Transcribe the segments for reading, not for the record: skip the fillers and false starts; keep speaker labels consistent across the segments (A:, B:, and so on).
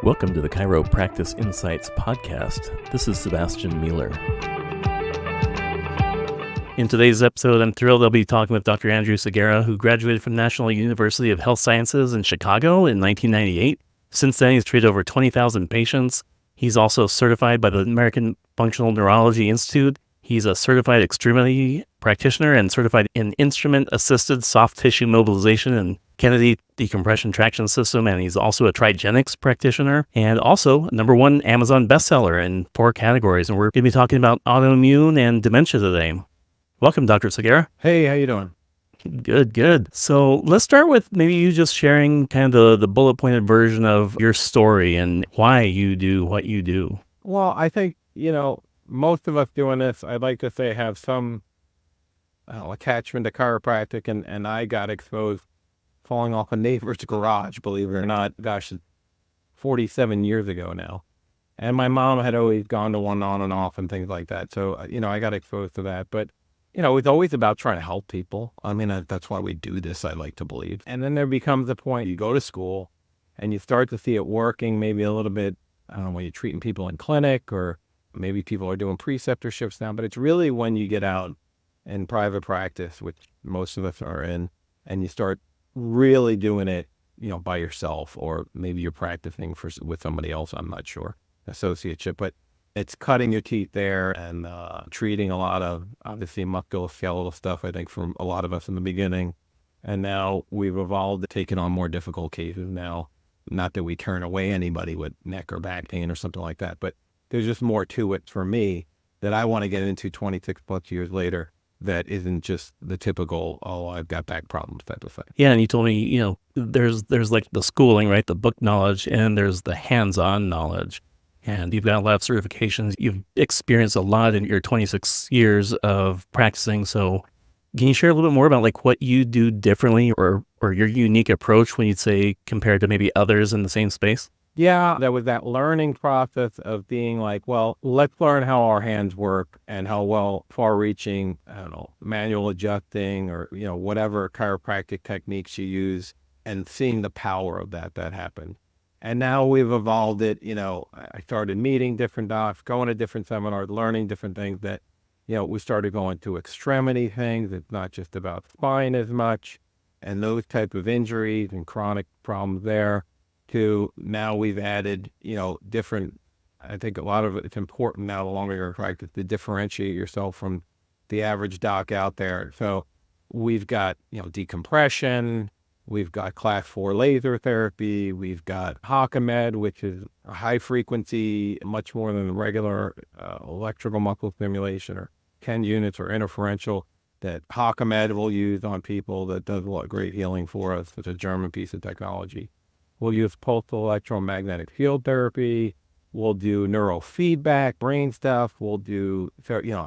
A: Welcome to the Chiro Practice Insights Podcast. This is Sebastian Mealer. In today's episode, I'm thrilled I'll be talking with Dr. Andrew Segarra, who graduated from National University of Health Sciences in Chicago in 1998. Since then, he's treated over 20,000 patients. He's also certified by the American Functional Neurology Institute. He's a certified extremity practitioner and certified in instrument-assisted soft tissue mobilization and Kennedy decompression traction system, and he's also a trigenics practitioner and also #1 Amazon bestseller in 4 categories. And we're going to be talking about autoimmune and dementia today. Welcome, Dr. Segarra.
B: Hey, how you doing?
A: Good. So let's start with maybe you just sharing kind of the bullet pointed version of your story and why you do what you do.
B: Well, I think, most of us doing this, I'd like to say have some attachment to chiropractic, and I got exposed falling off a neighbor's garage, believe it or not, 47 years ago now. And my mom had always gone to one on and off and things like that. So, I got exposed to that. But, it's always about trying to help people. I mean, that's why we do this, I like to believe. And then there becomes a point, you go to school and you start to see it working maybe a little bit, I don't know, when you're treating people in clinic, or maybe people are doing preceptorships now. But it's really when you get out in private practice, which most of us are in, and you start really doing it, by yourself, or maybe you're practicing with somebody else, I'm not sure, associateship, but it's cutting your teeth there and treating a lot of, obviously, musculoskeletal stuff, I think, from a lot of us in the beginning. And now we've evolved to taking on more difficult cases now. Not that we turn away anybody with neck or back pain or something like that, but there's just more to it for me that I want to get into 26 plus years later. That isn't just the typical, I've got back problems type of thing.
A: Yeah, and you told me, there's like the schooling, right? The book knowledge, and there's the hands-on knowledge. And you've got a lot of certifications. You've experienced a lot in your 26 years of practicing. So can you share a little bit more about like what you do differently or your unique approach when you'd say compared to maybe others in the same space?
B: Yeah, there was that learning process of being like, well, let's learn how our hands work and how far-reaching, manual adjusting or, whatever chiropractic techniques you use, and seeing the power of that happened. And now we've evolved it, I started meeting different docs, going to different seminars, learning different things that, we started going to extremity things. It's not just about spine as much and those type of injuries and chronic problems there. To now we've added, different, I think a lot of it's important now, the longer you're in practice, to differentiate yourself from the average doc out there. So we've got, decompression, we've got class 4 laser therapy, we've got HOCAMED, which is a high frequency, much more than the regular electrical muscle stimulation, or 10 units or interferential that HOCAMED will use on people that does a lot of great healing for us. It's a German piece of technology. We'll use pulsed electromagnetic field therapy. We'll do neurofeedback, brain stuff. We'll do,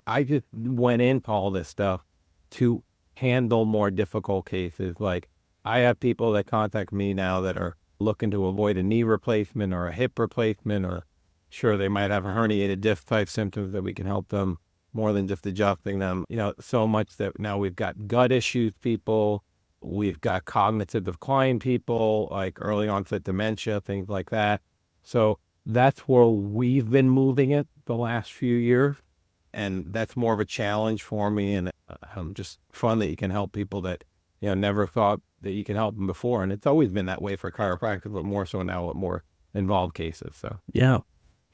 B: I just went into all this stuff to handle more difficult cases. Like I have people that contact me now that are looking to avoid a knee replacement or a hip replacement, or sure, they might have a herniated disc type symptoms that we can help them more than just adjusting them. So much that now we've got gut issues people. We've got cognitive decline people, like early onset dementia, things like that. So that's where we've been moving it the last few years. And that's more of a challenge for me, and just fun that you can help people that, never thought that you can help them before. And it's always been that way for chiropractic, but more so now with more involved cases. So
A: yeah.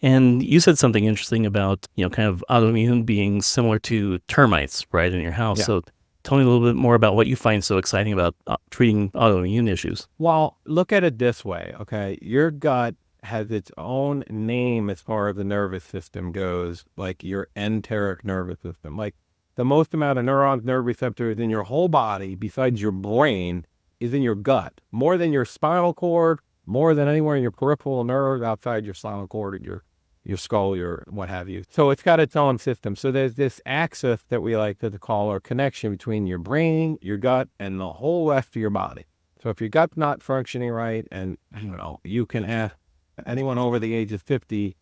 A: And you said something interesting about, kind of autoimmune being similar to termites, right, in your house.
B: Yeah.
A: So tell me a little bit more about what you find so exciting about treating autoimmune issues.
B: Well, look at it this way, okay? Your gut has its own name as far as the nervous system goes, like your enteric nervous system. Like the most amount of neurons, nerve receptors in your whole body, besides your brain, is in your gut. More than your spinal cord, more than anywhere in your peripheral nerves outside your spinal cord or your skull, your what have you. So it's got its own system. So there's this axis that we like to call our connection between your brain, your gut, and the whole rest of your body. So if your gut's not functioning right, and you can ask anyone over the age of 50,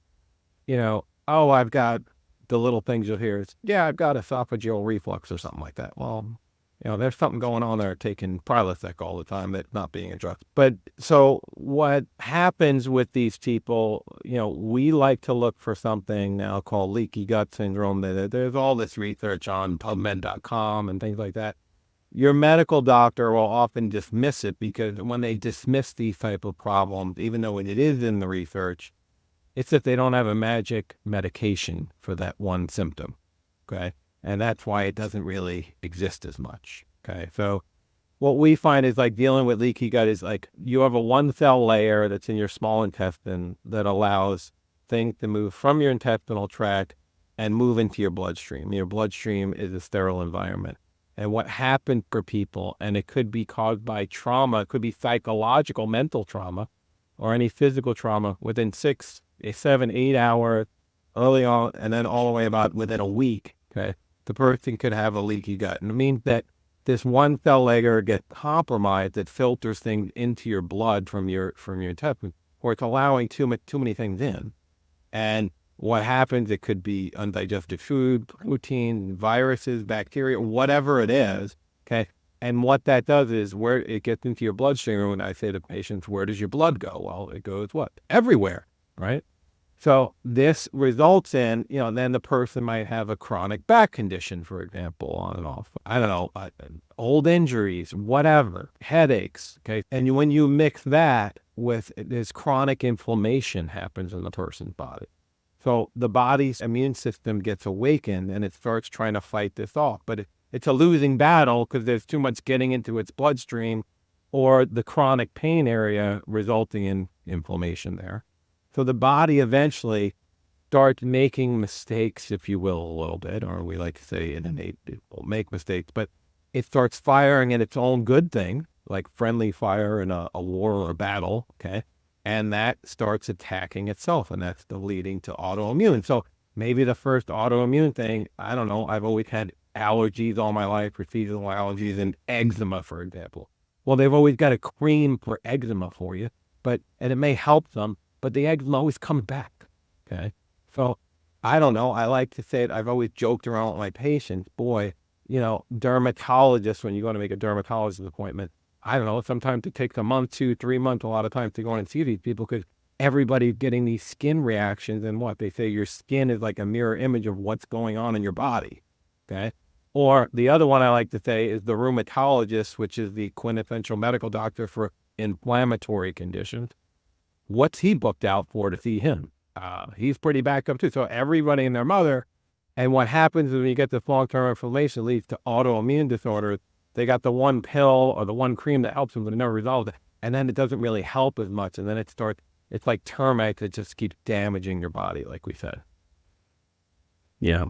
B: I've got the little things you'll hear is, I've got esophageal reflux or something like that. Well, there's something going on there taking Prilosec all the time that's not being addressed. But so what happens with these people, we like to look for something now called leaky gut syndrome. There's all this research on PubMed.com and things like that. Your medical doctor will often dismiss it because when they dismiss these type of problems, even though it is in the research, it's that they don't have a magic medication for that one symptom. Okay. And that's why it doesn't really exist as much. Okay. So what we find is like dealing with leaky gut is like you have a 1-cell layer that's in your small intestine that allows things to move from your intestinal tract and move into your bloodstream. Your bloodstream is a sterile environment. And what happened for people, and it could be caused by trauma, it could be psychological, mental trauma, or any physical trauma within 6, 7, 8 hours early on, and then all the way about within a week. Okay. The person could have a leaky gut. And it means that this 1-cell layer gets compromised that filters things into your blood from your intestine, or it's allowing too many things in. And what happens, it could be undigested food, protein, viruses, bacteria, whatever it is. Okay. And what that does is where it gets into your bloodstream. And when I say to patients, where does your blood go? Well, it goes what? Everywhere. Right. So this results in, then the person might have a chronic back condition, for example, on and off. I don't know, old injuries, whatever, headaches. Okay. And when you mix that with this chronic inflammation happens in the person's body. So the body's immune system gets awakened and it starts trying to fight this off. But it's a losing battle because there's too much getting into its bloodstream or the chronic pain area resulting in inflammation there. So the body eventually starts making mistakes, if you will, a little bit, or we like to say innate people make mistakes, but it starts firing at its own good thing, like friendly fire in a war or a battle, okay? And that starts attacking itself, and that's the leading to autoimmune. So maybe the first autoimmune thing, I don't know, I've always had allergies all my life, or seasonal allergies, and eczema, for example. Well, they've always got a cream for eczema for you, and it may help them, but the eczema always comes back, okay? So I don't know. I like to say it. I've always joked around with my patients, boy, dermatologists, when you go to make a dermatologist appointment, I don't know, sometimes it takes a month, 2, 3 months, a lot of times to go in and see these people because everybody's getting these skin reactions and what they say your skin is like a mirror image of what's going on in your body, okay? Or the other one I like to say is the rheumatologist, which is the quintessential medical doctor for inflammatory conditions. What's he booked out for to see him? He's pretty backed up too. So everybody and their mother. And what happens is when you get this long-term inflammation, it leads to autoimmune disorders. They got the one pill or the one cream that helps them, but it never resolves it. And then it doesn't really help as much. And then it's like termites that just keeps damaging your body, like we said.
A: Yeah.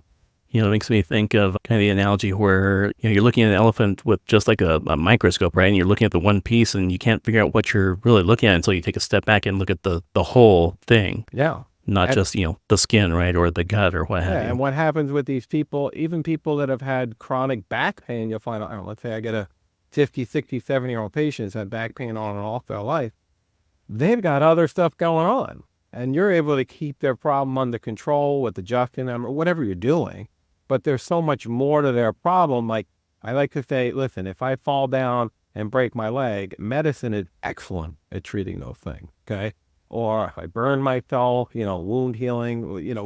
A: It makes me think of kind of the analogy where, you're looking at an elephant with just like a microscope, right? And you're looking at the one piece and you can't figure out what you're really looking at until you take a step back and look at the whole thing.
B: Yeah.
A: Not just, the skin, right? Or the gut or what have you.
B: And what happens with these people, even people that have had chronic back pain, you'll find out, let's say I get a 50, 60, 70-year-old patient who's had back pain on and off their life. They've got other stuff going on. And you're able to keep their problem under control with adjusting them or whatever you're doing. But there's so much more to their problem. Like I like to say, listen, if I fall down and break my leg, medicine is excellent at treating those things, okay? Or if I burn myself, wound healing,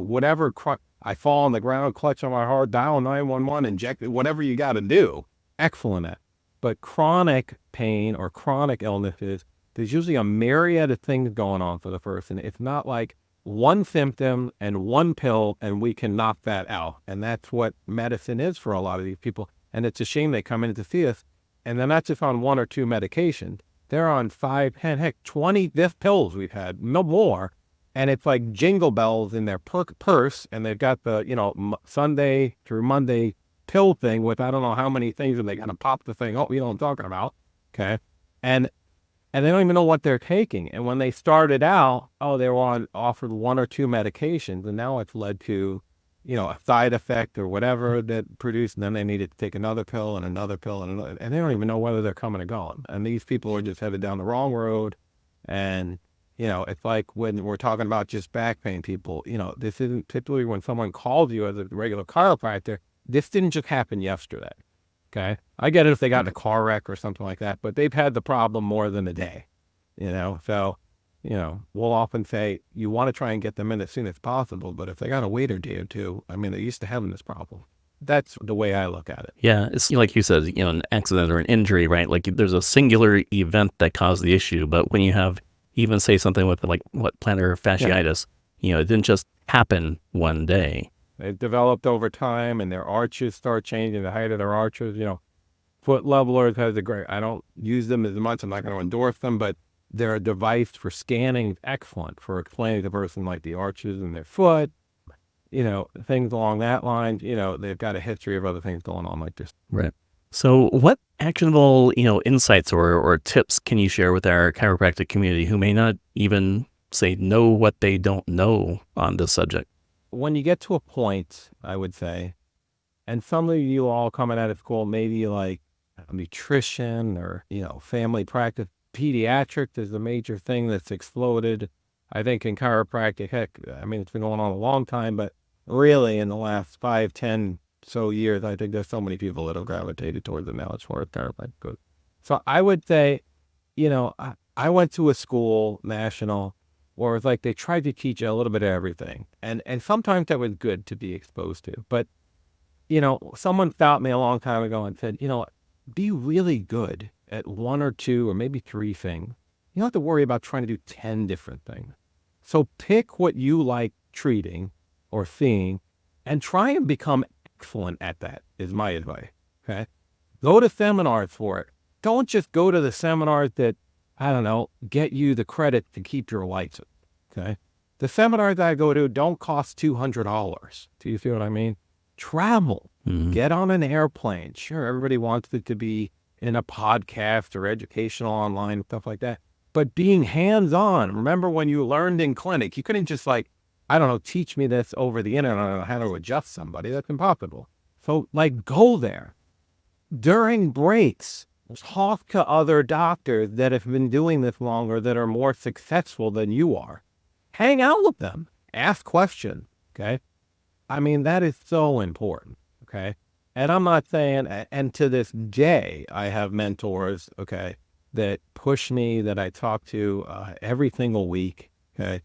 B: whatever, I fall on the ground, clutch on my heart, dial 911, inject it, whatever you got to do, excellent at. But chronic pain or chronic illnesses, there's usually a myriad of things going on for the person. It's not like one symptom and one pill and we can knock that out. And that's what medicine is for a lot of these people. And it's a shame they come in to see us and they're not just on 1 or 2 medications. They're on 5, 10, heck, 20 diff pills we've had, no more. And it's like jingle bells in their purse. And they've got the, Sunday through Monday pill thing with I don't know how many things and they kind of pop the thing. Oh, you know what I'm talking about. Okay. And they don't even know what they're taking. And when they started out, they were offered 1 or 2 medications, and now it's led to, a side effect or whatever that produced, and then they needed to take another pill and another pill and another, and they don't even know whether they're coming or going. And these people are just headed down the wrong road. And, it's like when we're talking about just back pain people, this isn't typically when someone calls you as a regular chiropractor, this didn't just happen yesterday. Okay. I get it if they got in a car wreck or something like that, but they've had the problem more than a day, So, we'll often say you want to try and get them in as soon as possible, but if they got to wait a day or two, I mean, they're used to having this problem. That's the way I look at it.
A: Yeah, it's like you said, an accident or an injury, right? Like there's a singular event that caused the issue, but when you have even say something with like plantar fasciitis, it didn't just happen one day.
B: They've developed over time, and their arches start changing, the height of their arches. Foot levelers has I don't use them as much. I'm not going to endorse them, but they're a device for scanning, excellent for explaining to the person like the arches in their foot, things along that line. They've got a history of other things going on like this.
A: Right. So what actionable, insights or tips can you share with our chiropractic community who may not even know what they don't know on this subject?
B: When you get to a point, I would say, and some of you all coming out of school, maybe like nutrition or, family practice, pediatrics is a major thing that's exploded. I think in chiropractic, heck, I mean, it's been going on a long time, but really in the last 5, 10 so years, I think there's so many people that have gravitated towards it now as far as chiropractic goes. So I would say, I went to a school, national, where it's like they tried to teach you a little bit of everything. And sometimes that was good to be exposed to. But, someone stopped me a long time ago and said, be really good at 1 or 2 or maybe 3 things. You don't have to worry about trying to do 10 different things. So pick what you like treating or seeing and try and become excellent at that is my advice. Okay. Go to seminars for it. Don't just go to the seminars that, I don't know, get you the credit to keep your license. Okay. The seminars I go to don't cost $200. Do you see what I mean? Travel, get on an airplane. Sure. Everybody wants it to be in a podcast or educational online, stuff like that. But being hands-on, remember when you learned in clinic, you couldn't just teach me this over the internet on how to adjust somebody. That's impossible. So go there. During breaks, talk to other doctors that have been doing this longer, that are more successful than you are. Hang out with them. Ask questions, okay? I mean, that is so important, okay? And I'm not saying, and to this day, I have mentors, okay, that push me, that I talk to every single week, okay?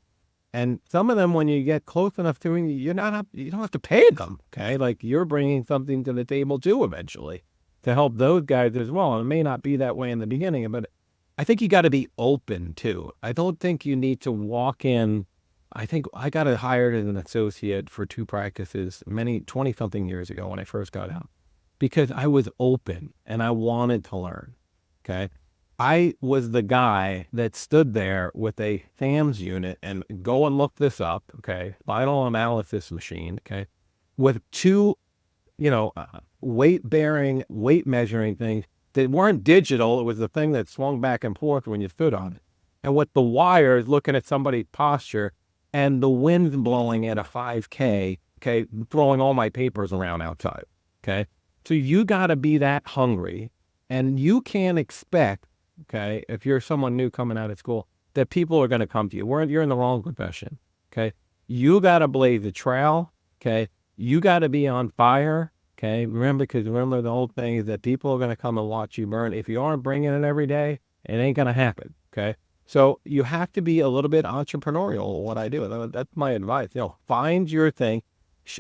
B: And some of them, when you get close enough to them, you don't have to pay them, okay? Like you're bringing something to the table too eventually to help those guys as well. And it may not be that way in the beginning, but I think you got to be open too. I don't think you need to walk in. I think I got hired as an associate for 2 practices 20-something years ago when I first got out because I was open and I wanted to learn, okay? I was the guy that stood there with a SAMS unit and go and look this up, okay? Spinal analysis machine, okay? With 2, weight measuring things that weren't digital. It was the thing that swung back and forth when you stood on it. And with the wires looking at somebody's posture and the wind blowing at a 5K, okay, throwing all my papers around outside, okay? So you got to be that hungry, and you can't expect, okay, if you're someone new coming out of school, that people are going to come to you. You're in the wrong profession, okay? You got to blaze the trail, okay? You got to be on fire, okay? Remember the whole thing is that people are going to come and watch you burn. If you aren't bringing it every day, it ain't going to happen, okay? So you have to be a little bit entrepreneurial, what I do. That's my advice. Find your thing.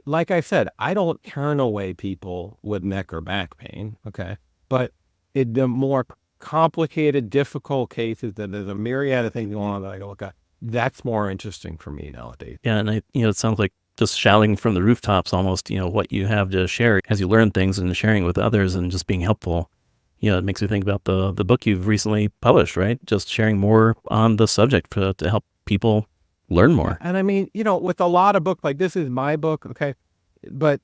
B: Like I said, I don't turn away people with neck or back pain, okay? But the more complicated, difficult cases that there's a myriad of things going on that I go, okay, that's more interesting for me nowadays.
A: Yeah, and it sounds like just shouting from the rooftops almost, what you have to share as you learn things and sharing with others and just being helpful. It makes me think about the book you've recently published, right? Just sharing more on the subject to help people learn more.
B: And I mean, with a lot of books, like this is my book, okay? But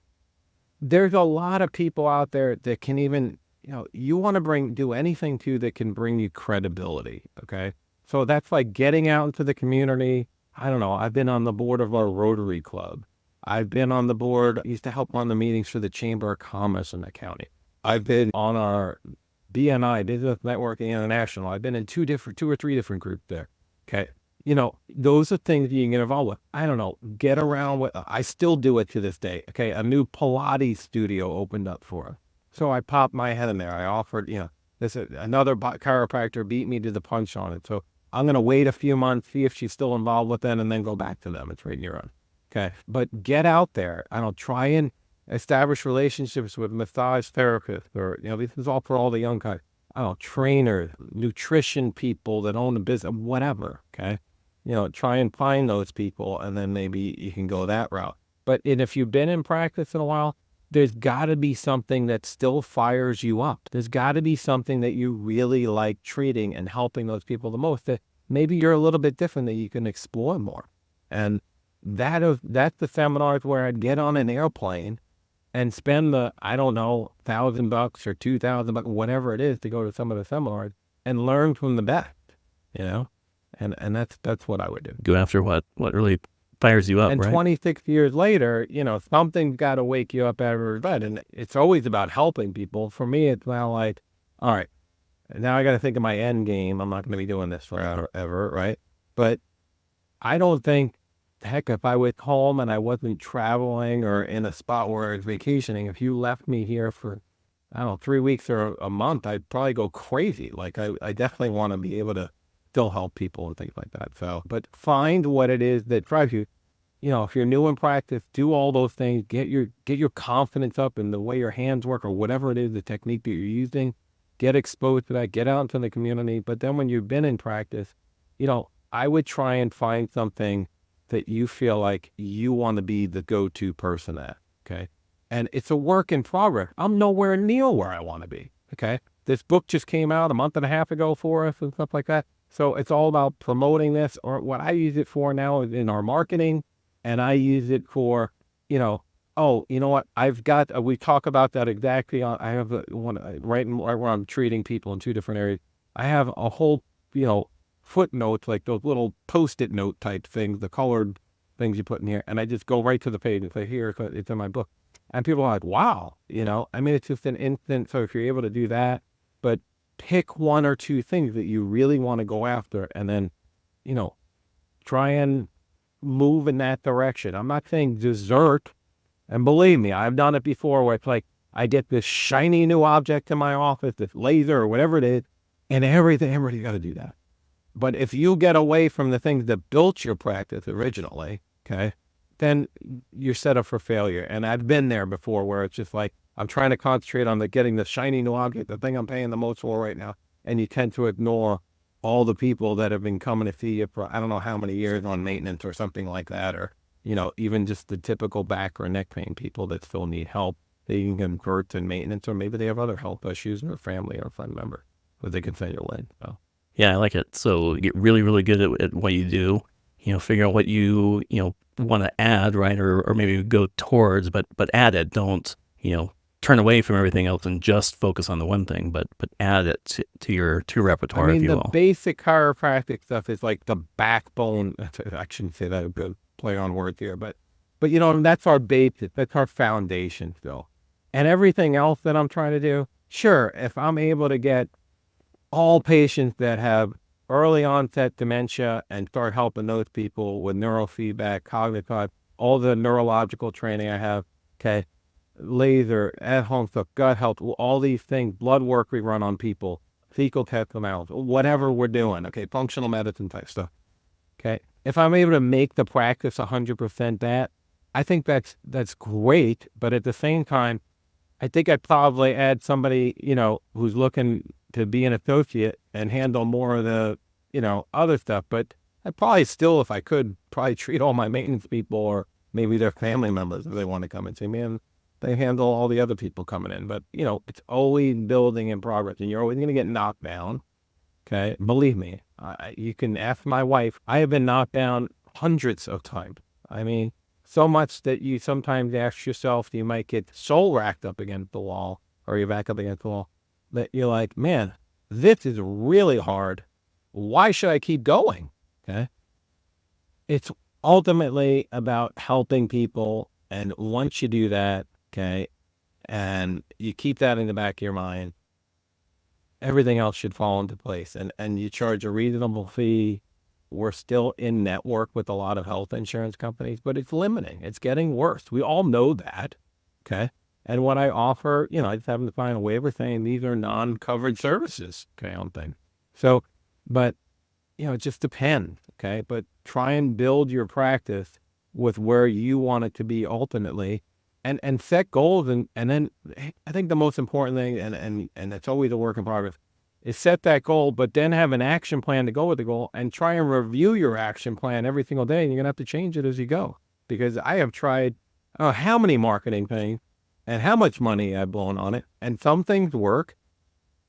B: there's a lot of people out there that can even, you want to do anything too that can bring you credibility, okay? So that's like getting out into the community. I don't know. I've been on the board of our Rotary Club. I've been on the board, I used to help on the meetings for the Chamber of Commerce in the county. I've been on our BNI, Business Networking International. I've been in 2 or 3 different groups there. Okay. Those are things you can get involved with. I don't know, get around with, I still do it to this day. Okay. A new Pilates studio opened up for us. So I popped my head in there. I offered, another chiropractor beat me to the punch on it. So I'm going to wait a few months, see if she's still involved with it, and then go back to them and train your own. Okay. But get out there. I don't try and establish relationships with massage therapists or, this is all for all the young guys. I don't know, trainers, nutrition people that own a business, whatever. Okay. Try and find those people and then maybe you can go that route. And if you've been in practice in a while, there's got to be something that still fires you up. There's got to be something that you really like treating and helping those people the most, that maybe you're a little bit different, that you can explore more. And that's the seminars where I'd get on an airplane and spend the, I don't know, $1,000 or $2,000, whatever it is, to go to some of the seminars and learn from the best, and that's what I would do.
A: Go after what really fires you up,
B: and
A: right?
B: 26 years later, something's got to wake you up out of your bed. And it's always about helping people. For me, it's now like, all right, now I got to think of my end game. I'm not going to be doing this forever, right? But I don't think, heck, if I was home and I wasn't traveling or in a spot where I was vacationing, if you left me here for, I don't know, 3 weeks or a month, I'd probably go crazy. Like I definitely want to be able to still help people and things like that. So, but find what it is that drives you. If you're new in practice, do all those things, get your confidence up in the way your hands work or whatever it is, the technique that you're using, get exposed to that, get out into the community. But then when you've been in practice, I would try and find something that you feel like you want to be the go-to person at. Okay. And it's a work in progress. I'm nowhere near where I want to be. Okay. This book just came out a month and a half ago for us and stuff like that. So it's all about promoting this, or what I use it for now is in our marketing. And I use it for, you know what? We talk about that exactly on, I have one right where I'm treating people in 2 different areas. I have a whole, footnotes, like those little Post-it note type things, the colored things you put in here. And I just go right to the page and say, here, it's in my book. And people are like, wow, it's just an instant. So if you're able to do that, but pick 1 or 2 things that you really want to go after and then, try and move in that direction. I'm not saying desert. And believe me, I've done it before where it's like, I get this shiny new object in my office, this laser or whatever it is, and everybody's got to do that. But if you get away from the things that built your practice originally, okay, then you're set up for failure. And I've been there before where it's just like, I'm trying to concentrate on getting the shiny new object, the thing I'm paying the most for right now. And you tend to ignore all the people that have been coming to see you for, I don't know how many years on maintenance or something like that. Or, even just the typical back or neck pain people that still need help. They can convert to maintenance, or maybe they have other health issues in a family or a friend member that they can send you in. So.
A: Yeah, I like it. So get really, really good at what you do. Figure out what you want to add, right, or maybe go towards, but add it. Don't turn away from everything else and just focus on the one thing, but add it to your repertoire, if you will.
B: The basic chiropractic stuff is like the backbone. I shouldn't say that, a good play on words here, but that's our basic, that's our foundation still. And everything else that I'm trying to do, sure, if I'm able to get all patients that have early onset dementia and start helping those people with neurofeedback, cognitive, all the neurological training I have, okay, laser, at-home stuff, gut health, all these things, blood work we run on people, fecal test analysis, whatever we're doing, okay, functional medicine type stuff, okay. If I'm able to make the practice 100% that, I think that's great, but at the same time, I think I'd probably add somebody, who's looking to be an associate and handle more of the, other stuff. But I'd probably still, if I could, probably treat all my maintenance people or maybe their family members if they want to come and see me, and they handle all the other people coming in. But, it's always building in progress, and you're always going to get knocked down. Okay. Believe me, you can ask my wife. I have been knocked down hundreds of times. I mean, so much that you sometimes ask yourself, you might get so racked up against the wall, or you're back up against the wall, that you're like, man, this is really hard. Why should I keep going? Okay. It's ultimately about helping people. And once you do that, okay, and you keep that in the back of your mind, everything else should fall into place. And you charge a reasonable fee. We're still in network with a lot of health insurance companies, but it's limiting. It's getting worse. We all know that. Okay. And what I offer, I just happen to find a waiver saying these are non-covered services, okay, on things. So, but, it just depends, okay? But try and build your practice with where you want it to be ultimately, and set goals. And then I think the most important thing, and it's always a work in progress, is set that goal, but then have an action plan to go with the goal, and try and review your action plan every single day. And you're going to have to change it as you go, because I have tried how many marketing things and how much money I've blown on it. And some things work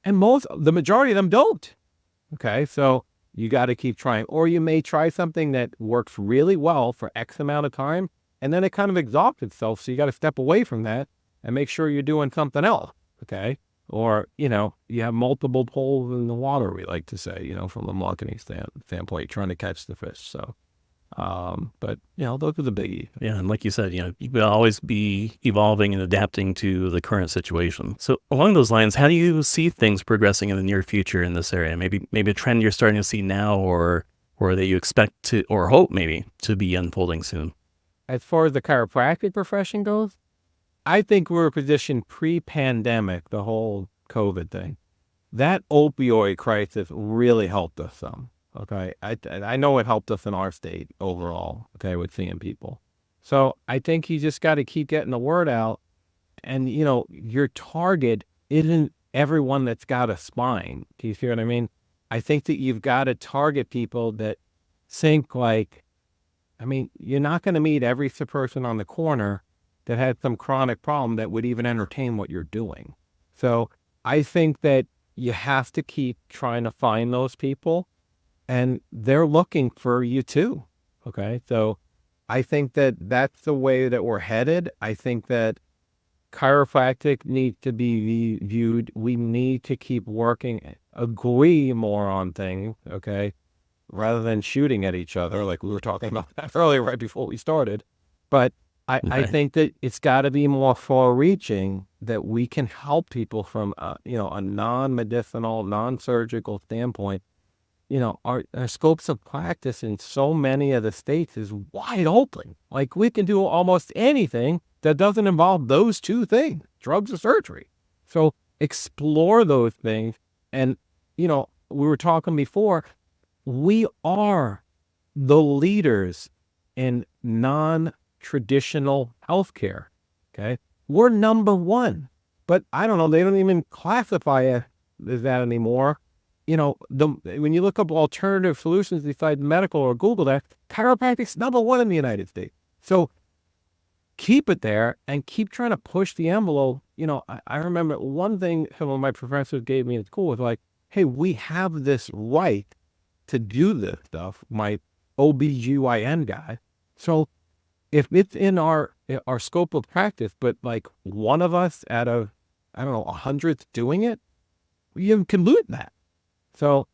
B: and the majority of them don't. Okay. So you got to keep trying, or you may try something that works really well for X amount of time, and then it kind of exhausts itself. So you got to step away from that and make sure you're doing something else. Okay. Or, you have multiple poles in the water, we like to say, from a marketing standpoint, trying to catch the fish. So, but, those are the biggies.
A: Yeah. And like you said, you will always be evolving and adapting to the current situation. So along those lines, how do you see things progressing in the near future in this area? Maybe a trend you're starting to see now, or that you expect to, or hope maybe to be unfolding soon.
B: As far as the chiropractic profession goes, I think we were positioned pre-pandemic, the whole COVID thing. That opioid crisis really helped us some. Okay. I know it helped us in our state overall, okay, with seeing people. So I think you just got to keep getting the word out. And, your target isn't everyone that's got a spine. Do you see what I mean? I think that you've got to target people that think like, you're not going to meet every person on the corner that had some chronic problem that would even entertain what you're doing. So I think that you have to keep trying to find those people, and they're looking for you too. Okay. So I think that that's the way that we're headed. I think that chiropractic needs to be viewed. We need to keep working, agree more on things. Okay. Rather than shooting at each other, like we were talking about that earlier, right before we started. But I think that it's got to be more far-reaching, that we can help people from, a non-medicinal, non-surgical standpoint. Our scopes of practice in so many of the states is wide open. Like, we can do almost anything that doesn't involve those two things, drugs or surgery. So explore those things. And, we were talking before, we are the leaders in non-traditional healthcare. Okay. We're number one, but I don't know, they don't even classify it as that anymore. When you look up alternative solutions besides medical or Google that, chiropractic's number one in the United States. So keep it there and keep trying to push the envelope. I remember one thing some of my professors gave me in school was like, hey, we have this right to do this stuff, my OBGYN guy. So if it's in our scope of practice, but like one of us out of, 100's doing it, you can lose that. So,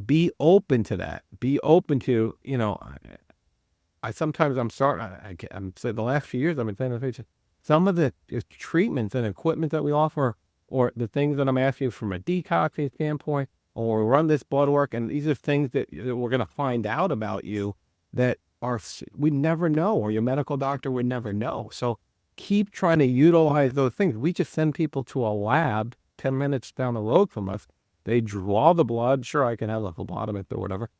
B: be open to that. Be open to, I'm saying the last few years, I've been saying to patients, some of the treatments and equipment that we offer, or the things that I'm asking you from a detoxing standpoint, or run this blood work, and these are things that we're going to find out about you that we never know, or your medical doctor would never know. So keep trying to utilize those things. We just send people to a lab 10 minutes down the road from us. They draw the blood. Sure, I can have a phlebotomist or whatever,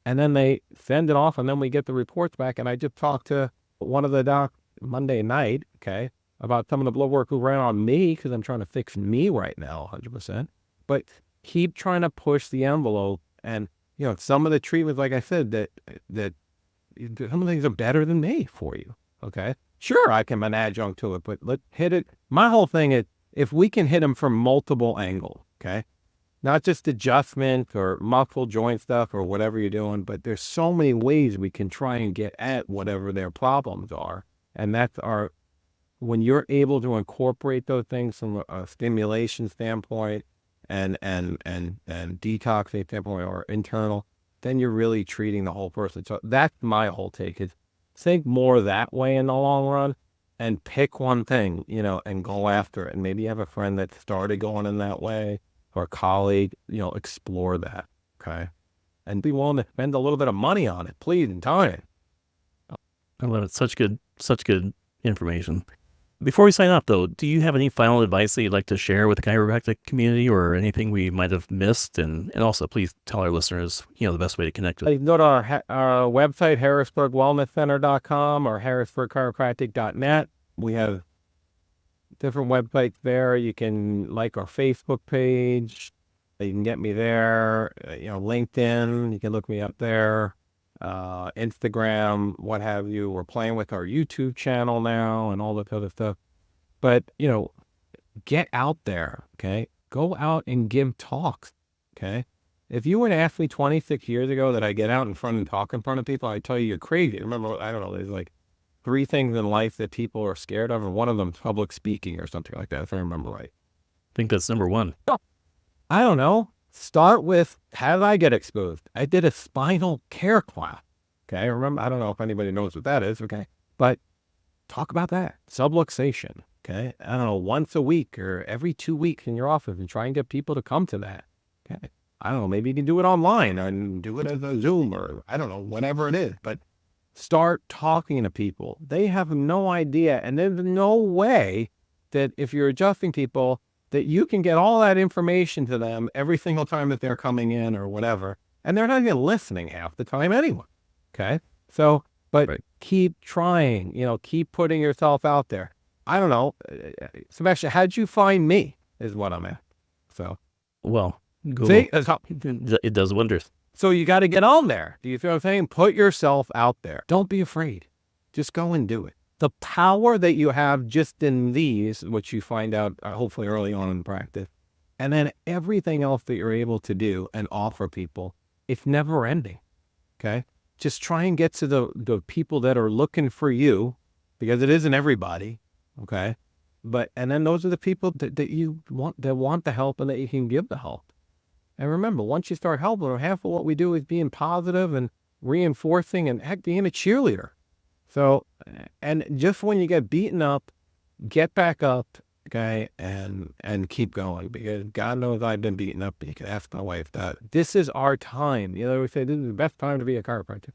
B: and then they send it off, and then we get the reports back. And I just talked to one of the docs Monday night, okay, about some of the blood work who ran on me, because I'm trying to fix me right now, 100%. But keep trying to push the envelope. And, some of the treatments, like I said, that some of the things are better than me for you. Okay. Sure, I can an adjunct to it, but let's hit it. My whole thing is, if we can hit them from multiple angles, okay, not just adjustment or muscle joint stuff or whatever you're doing, but there's so many ways we can try and get at whatever their problems are. And that's when you're able to incorporate those things from a stimulation standpoint and detoxing standpoint, or internal, then you're really treating the whole person. So that's my whole take, is think more that way in the long run, and pick one thing, and go after it. And maybe you have a friend that started going in that way, or a colleague, explore that. Okay. And be willing to spend a little bit of money on it, please, and time.
A: I love it. Such good information. Before we sign off, though, do you have any final advice that you'd like to share with the chiropractic community, or anything we might have missed? And also, please tell our listeners, the best way to connect with.
B: You can go to our website, harrisburgwellnesscenter.com or harrisburgchiropractic.net. We have different websites there. You can like our Facebook page. You can get me there. LinkedIn, you can look me up there. Instagram, what have you. We're playing with our YouTube channel now and all that other stuff. But, get out there, okay? Go out and give talks, okay? If you were to ask me 26 years ago that I get out in front and talk in front of people, I'd tell you you're crazy. Remember, I don't know, there's like 3 things in life that people are scared of, and one of them is public speaking or something like that, if I remember right.
A: I think that's number 1.
B: I don't know. Start with, how did I get exposed? I did a spinal care class. Okay. Remember, I don't know if anybody knows what that is. Okay. But talk about that. Subluxation. Okay. I don't know, once a week or every 2 weeks in your office, and try and get people to come to that. Okay. I don't know. Maybe you can do it online and do it as a Zoom, or I don't know, whatever it is. But start talking to people. They have no idea. And there's no way that if you're adjusting people, that you can get all that information to them every single time that they're coming in or whatever. And they're not even listening half the time anyway. Okay. So, but right. Keep trying, keep putting yourself out there. I don't know. Sebastian, how'd you find me is what I'm at. So,
A: well, Google,
B: see,
A: it does wonders.
B: So you got to get on there. Do you feel what I'm saying? Put yourself out there. Don't be afraid. Just go and do it. The power that you have just in these, which you find out hopefully early on in practice, and then everything else that you're able to do and offer people, it's never ending. Okay. Just try and get to the people that are looking for you, because it isn't everybody. Okay. And then those are the people that you want, that want the help and that you can give the help. And remember, once you start helping them, half of what we do is being positive and reinforcing and heck, being a cheerleader. So, and just when you get beaten up, get back up, okay, and keep going, because God knows I've been beaten up. You can ask my wife that. This is our time. We say this is the best time to be a chiropractor.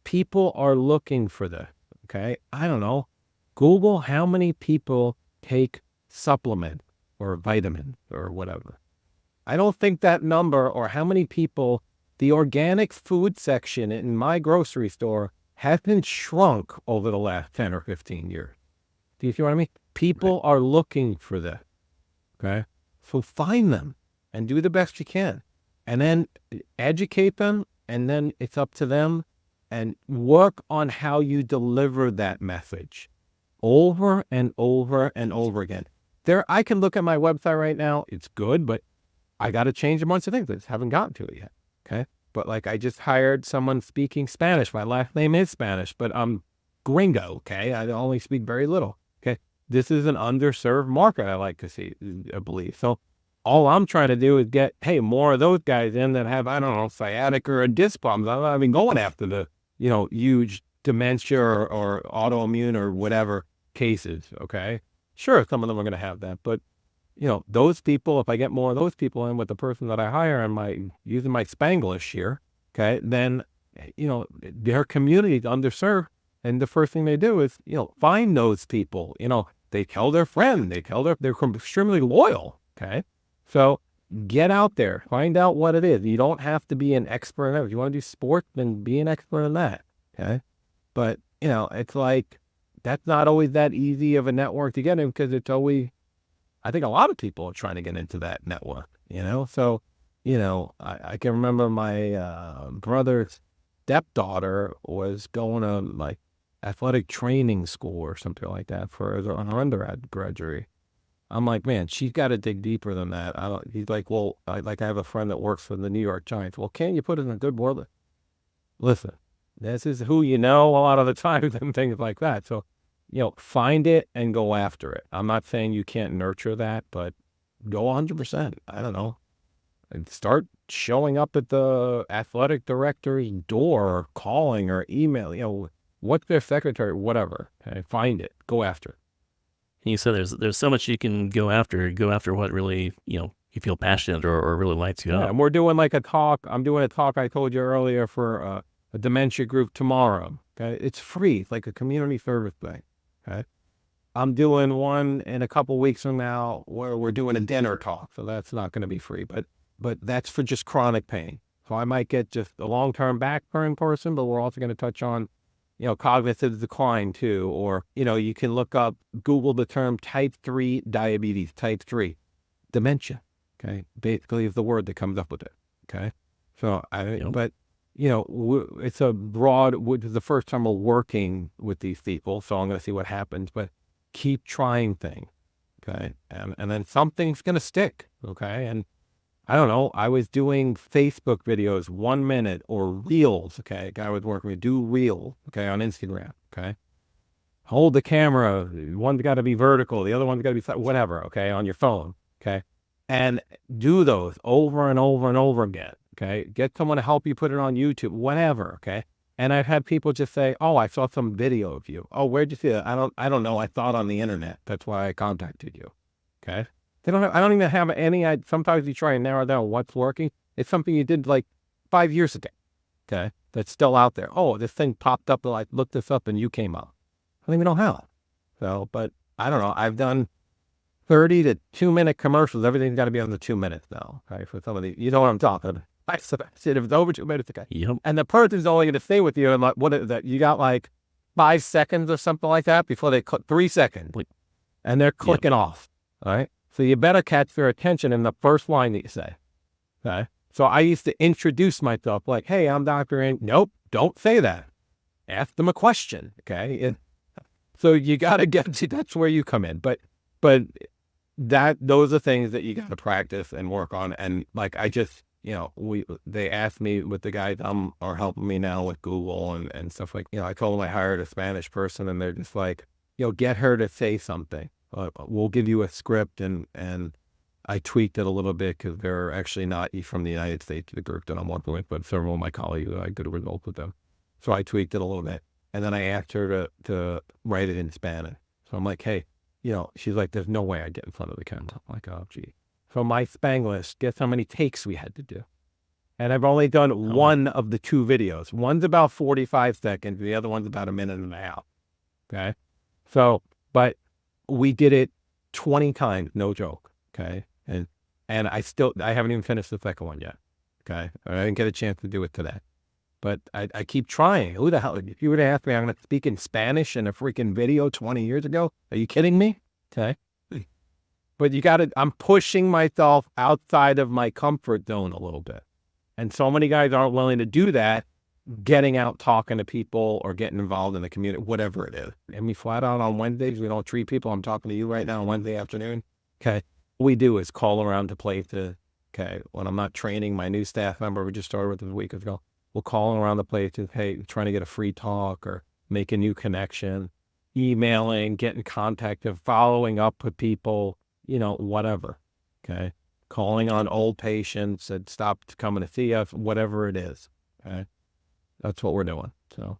B: People are looking for this, okay? I don't know. Google how many people take supplement or vitamin or whatever. I don't think that number, or how many people, the organic food section in my grocery store has been shrunk over the last 10 or 15 years. Do you see what I mean? People are looking for this, okay? So find them and do the best you can. And then educate them, and then it's up to them, and work on how you deliver that message over and over and over again. I can look at my website right now. It's good, but I got to change a bunch of things. I just haven't gotten to it yet, okay? But like, I just hired someone speaking Spanish. My last name is Spanish, but I'm gringo, okay? I only speak very little, okay? This is an underserved market, I like to see, I believe. So all I'm trying to do is get, more of those guys in that have, I don't know, sciatica or disc problems. I'm not even going after the, huge dementia or autoimmune or whatever cases, okay? Sure, some of them are going to have that, but those people, if I get more of those people in with the person that I hire and using my Spanglish here, okay, then, their community is underserved. And the first thing they do is, find those people, they tell their friend, they're extremely loyal. Okay. So get out there, find out what it is. You don't have to be an expert in it. If you want to do sports, then be an expert in that. Okay. But, it's like, that's not always that easy of a network to get in, because it's always, I think a lot of people are trying to get into that network, So, I can remember my brother's stepdaughter was going to like athletic training school or something like that for her undergraduate. I'm like, man, she's got to dig deeper than that. He's like, well, I have a friend that works for the New York Giants. Well, can't you put it in a good word? Listen, this is who a lot of the time and things like that. So, find it and go after it. I'm not saying you can't nurture that, but go 100%. I don't know. And start showing up at the athletic director's door, or calling or email, what's their secretary, whatever. Okay? Find it. Go after it.
A: You said there's so much you can go after. Go after what really, you feel passionate or really lights you up.
B: And we're doing like a talk. I'm doing a talk I told you earlier for a dementia group tomorrow. Okay. It's free. It's like a community service thing. Okay. I'm doing one in a couple weeks from now where we're doing a dinner talk. So that's not going to be free, but that's for just chronic pain. So I might get just a long-term back pain person, but we're also going to touch on, cognitive decline too. Or, you can look up, Google the term type 3 diabetes, type 3 dementia. Okay. Basically is the word that comes up with it. Okay. So but it's a broad, which is the first time we're working with these people. So I'm going to see what happens, but keep trying things. Okay. And then something's going to stick. Okay. And I don't know, I was doing Facebook videos, 1 minute, or reels. Okay. A guy was working with, do reel. Okay. On Instagram. Okay. Hold the camera. One's got to be vertical. The other one's got to be flat, whatever. Okay. On your phone. Okay. And do those over and over and over again. Okay. Get someone to help you put it on YouTube, whatever. Okay. And I've had people just say, oh, I saw some video of you. Oh, where'd you see it? I don't know. I saw it on the internet. That's why I contacted you. Okay. I don't even have any, sometimes you try and narrow down what's working. It's something you did like 5 years ago. Okay. That's still out there. Oh, this thing popped up. I looked this up and you came up. I don't even know how. So, but I don't know. I've done 30 to 2 minute commercials. Everything's got to be under 2 minutes now. Okay. For some of these, you know what I'm talking about. I said, if it's over 2 minutes, okay.
A: Yep.
B: And the person's only going to stay with you. And like, what is that? You got like 5 seconds or something like that before they click 3 seconds. And they're clicking off. All right. So you better catch their attention in the first line that you say. Okay. So I used to introduce myself like, hey, I'm Dr. N. Nope. Don't say that. Ask them a question. Okay. So you got to get to, that's where you come in. But those are things that you got to practice and work on. And like, I just, they asked me with the guys are helping me now with Google and stuff like, I told them I hired a Spanish person and they're just like, get her to say something. We'll give you a script and I tweaked it a little bit because they're actually not from the United States, the group that I'm working with, but several of my colleagues, I had good results with them. So I tweaked it a little bit. And then I asked her to write it in Spanish. So I'm like, hey, she's like, there's no way I'd get in front of the camera. I'm like, oh, gee. So my Spanglish, guess how many takes we had to do? And I've only done one of the 2 videos. One's about 45 seconds. The other one's about 1.5 minutes. Okay. So, but we did it 20 times, no joke. Okay. And I haven't even finished the second one yet. Okay. I didn't get a chance to do it today, but I keep trying. Who the hell, if you were to ask me, I'm going to speak in Spanish in a freaking video 20 years ago. Are you kidding me? Okay. But I'm pushing myself outside of my comfort zone a little bit. And so many guys aren't willing to do that, getting out, talking to people or getting involved in the community, whatever it is. And we flat out on Wednesdays, we don't treat people. I'm talking to you right now on Wednesday afternoon. Okay. What we do is call around to places. Okay. When I'm not training my new staff member, we just started with this a week ago. We'll call around the places. Hey, trying to get a free talk or make a new connection, emailing, getting contact, following up with people, whatever. Okay. Calling on old patients that stopped coming to see us, whatever it is. Okay. That's what we're doing. So,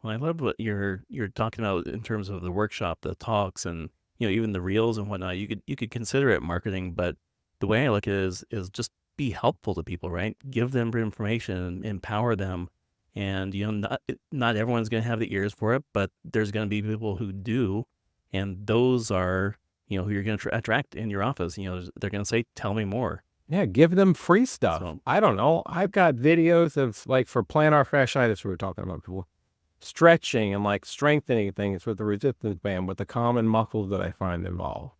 A: well, I love what you're talking about in terms of the workshop, the talks, and even the reels and whatnot. You could consider it marketing, but the way I look at it is just be helpful to people, right? Give them information, empower them, and not everyone's going to have the ears for it, but there's going to be people who do, and those are who you're going to attract in your office. They're going to say, "Tell me more."
B: Yeah, give them free stuff.
A: So,
B: I don't know. I've got videos of like for plantar fasciitis we were talking about before, stretching and like strengthening things with the resistance band with the common muscles that I find involved.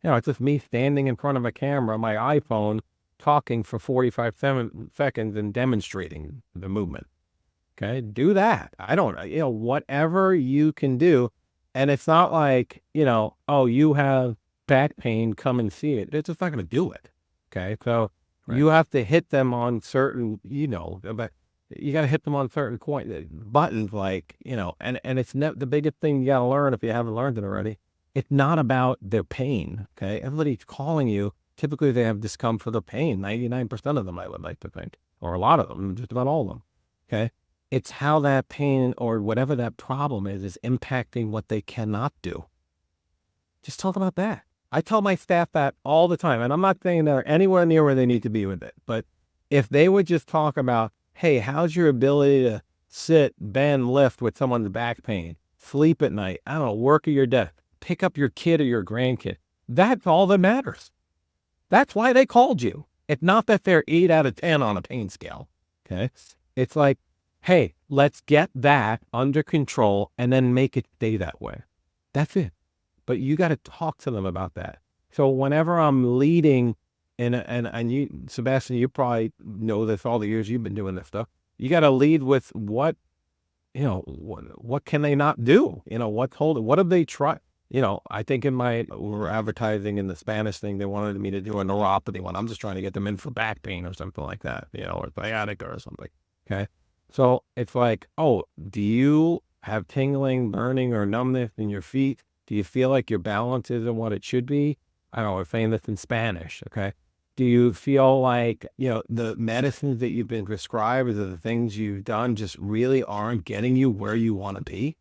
B: It's just me standing in front of a camera, my iPhone, talking for 45 seconds and demonstrating the movement. Okay, do that. I don't, whatever you can do. And it's not like, oh, you have back pain, come and see it. It's just not going to do it. Okay. So you have to hit them on certain, but you got to hit them on certain buttons, like, and it's the biggest thing you got to learn if you haven't learned it already. It's not about their pain. Okay. Everybody's calling you. Typically they have discomfort or pain. 99% of them, I would like to think, or a lot of them, just about all of them. Okay. It's how that pain or whatever that problem is impacting what they cannot do. Just talk about that. I tell my staff that all the time, and I'm not saying they're anywhere near where they need to be with it, but if they would just talk about, hey, how's your ability to sit, bend, lift with someone's back pain, sleep at night, I don't know, work at your desk, pick up your kid or your grandkid. That's all that matters. That's why they called you. It's not that they're 8 out of 10 on a pain scale. Okay. It's like, hey, let's get that under control and then make it stay that way. That's it. But you got to talk to them about that. So whenever I'm leading, and you, Sebastian, you probably know this all the years you've been doing this stuff. You got to lead with what can they not do? What have they tried? I think we were advertising in the Spanish thing, they wanted me to do a neuropathy one. I'm just trying to get them in for back pain or something like that, or sciatica or something. Okay. So it's like, oh, do you have tingling, burning, or numbness in your feet? Do you feel like your balance isn't what it should be? I don't know, we're saying this in Spanish. Okay. Do you feel like, the medicines that you've been prescribed or the things you've done just really aren't getting you where you want to be?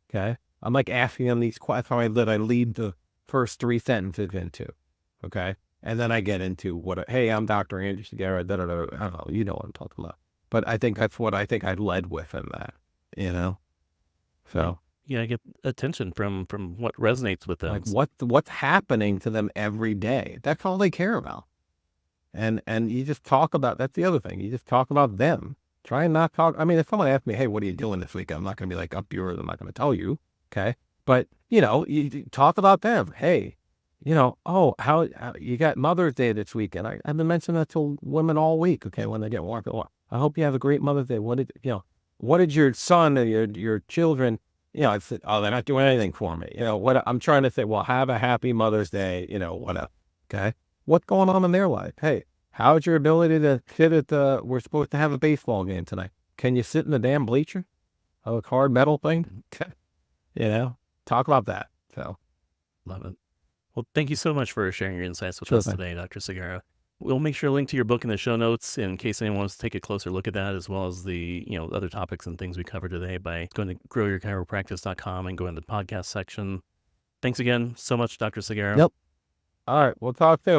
B: Okay. I'm like asking them these questions. How I lead the first 3 sentences into. Okay. And then I get into hey, I'm Dr. Andrew Segarra, I don't know, you know what I'm talking about. But I think that's what I think I led with in that, So.
A: Yeah, I get attention from what resonates with them.
B: Like what's happening to them every day. That's all they care about. And you just talk about, that's the other thing. You just talk about them. Try and not talk. I mean, if someone asks me, hey, what are you doing this week? I'm not going to be like up yours. I'm not going to tell you. Okay. But, you talk about them. Hey, how you got Mother's Day this weekend. I've been mentioning that to women all week. Okay. When they get warm. I hope you have a great Mother's Day. What did your son or your children, I said, oh, they're not doing anything for me. What I'm trying to say, well, have a happy Mother's Day, whatever. Okay. What's going on in their life? Hey, how's your ability to sit we're supposed to have a baseball game tonight. Can you sit in the damn bleacher? A hard metal thing? Talk about that. So.
A: Love it. Well, thank you so much for sharing your insights with us today, Dr. Segarra. We'll make sure to link to your book in the show notes in case anyone wants to take a closer look at that, as well as the, other topics and things we covered today by going to growyourchiropractice.com and going to the podcast section. Thanks again so much, Dr. Segarra.
B: Yep. All right. We'll talk soon.